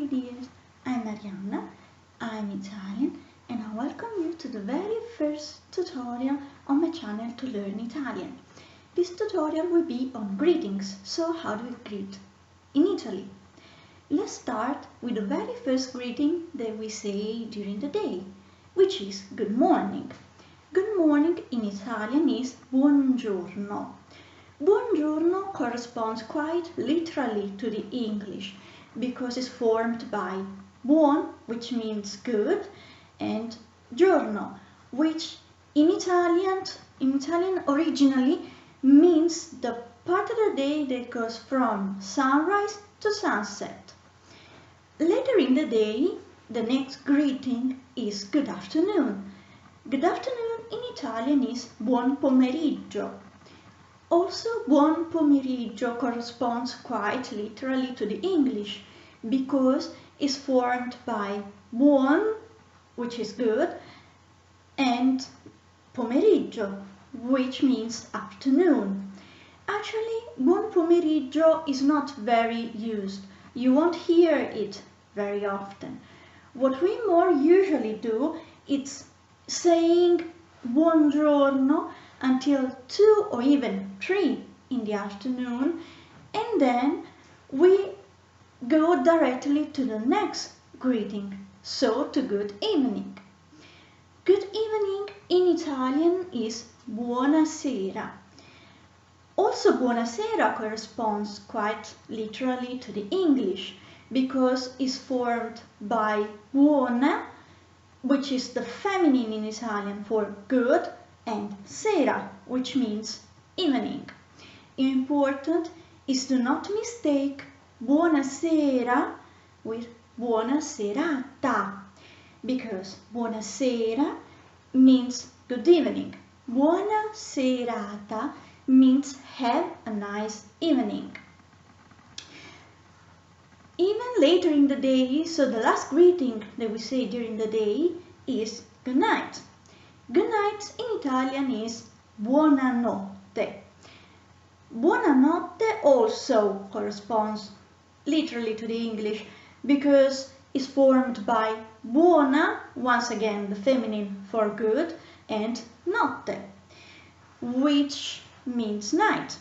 lovely dears, I'm Arianna, I'm Italian, and I welcome you to the very first tutorial on my channel to learn Italian. This tutorial will be on greetings, so how do we greet in Italy? Let's start with the very first greeting that we say during the day, which is good morning. Good morning in Italian is buongiorno. Buongiorno corresponds quite literally to the English because it's formed by buon, which means good, and giorno, which in Italian originally means the part of the day that goes from sunrise to sunset. Later in the day, the next greeting is good afternoon. Good afternoon in Italian is buon pomeriggio. Also, buon pomeriggio corresponds quite literally to the English because it's formed by buon, which is good, and pomeriggio, which means afternoon. Actually, buon pomeriggio is not very used. You won't hear it very often. What we more usually do is saying buongiorno until 2 or even 3 in the afternoon, and then we go directly to the next greeting, so to good evening. Good evening in Italian is buonasera. Also, buonasera corresponds quite literally to the English because it's formed by buona, which is the feminine in Italian for good, and sera, which means evening. Important is to not mistake buonasera with buona serata, because buona sera means good evening. Buona serata means have a nice evening. Even later in the day, so the last greeting that we say during the day is good night. Good night in Italian is buonanotte. Buonanotte also corresponds literally to the English because it's formed by buona, once again the feminine for good, and notte, which means night.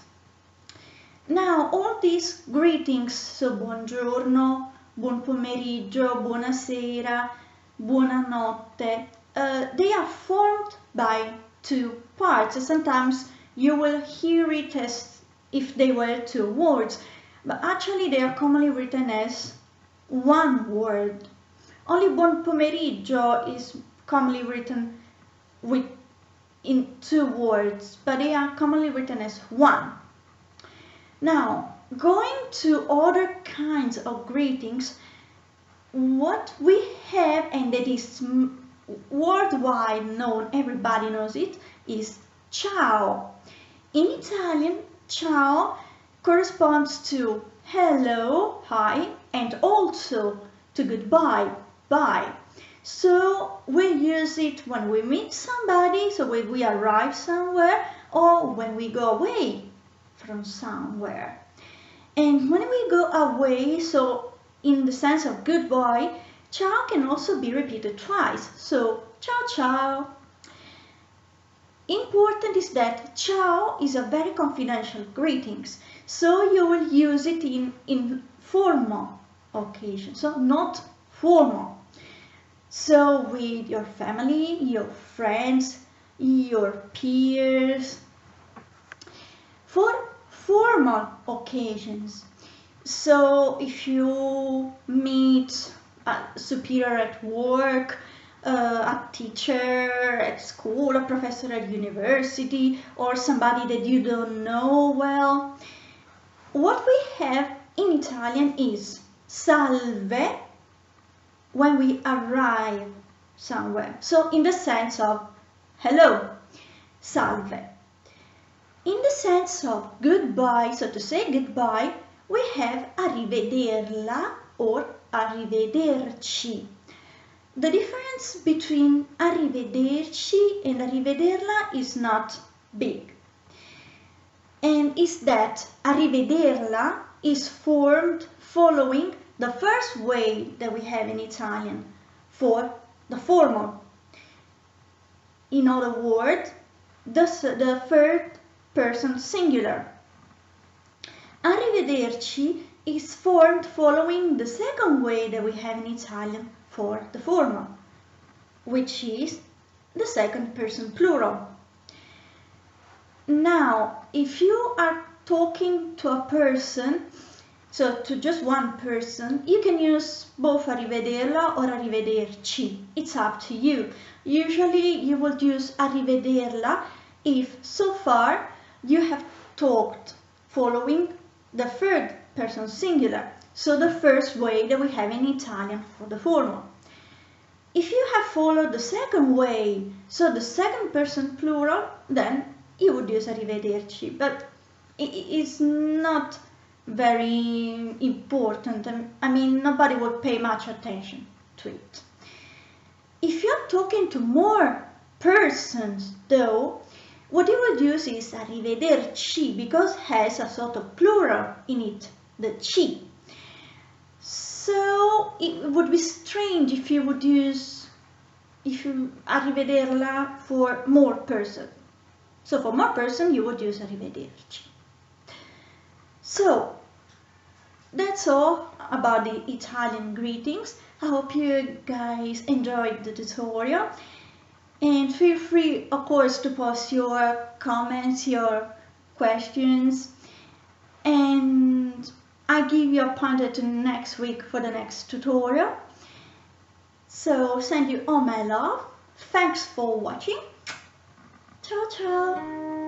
Now all these greetings, so buongiorno, buon pomeriggio, buonasera, buonanotte, they are formed by 2 parts. Sometimes you will hear it as if they were 2 words, but actually they are commonly written as 1 word. Only buon pomeriggio is commonly written in 2 words, but they are commonly written as 1. Now, going to other kinds of greetings, what we have, and that is worldwide known, everybody knows it, is ciao. In Italian, ciao corresponds to hello, hi, and also to goodbye, bye. So we use it when we meet somebody, so when we arrive somewhere, or when we go away from somewhere. And when we go away, so in the sense of goodbye, ciao can also be repeated twice, so ciao ciao. Important is that ciao is a very confidential greetings, so you will use it in formal occasions, so not formal. So with your family, your friends, your peers. For formal occasions, so if you meet a superior at work, a teacher at school, a professor at university, or somebody that you don't know well, what we have in Italian is salve when we arrive somewhere. So in the sense of hello, salve. In the sense of goodbye, so to say goodbye, we have arrivederla or arrivederci. The difference between arrivederci and arrivederla is not big. And is that arrivederla is formed following the first way that we have in Italian for the formal. In other words, the third person singular. Arrivederci is formed following the second way that we have in Italian for the formal, which is the second person plural. Now, if you are talking to a person, so to just one person, you can use both arrivederla or arrivederci. It's up to you. Usually you will use arrivederla if so far you have talked following the third person singular, so the first way that we have in Italian for the formal. If you have followed the second way, so the second person plural, then you would use arrivederci, but it is not very important. I mean, nobody would pay much attention to it. If you're talking to more persons, though, what you would use is arrivederci, because it has a sort of plural in it, the ci. So it would be strange if you would use arrivederla for more person. So for more person, you would use arrivederci. So that's all about the Italian greetings. I hope you guys enjoyed the tutorial, and feel free, of course, to post your comments, your questions, and I give you a pointer to next week for the next tutorial. So send you all my love. Thanks for watching. Ciao ciao.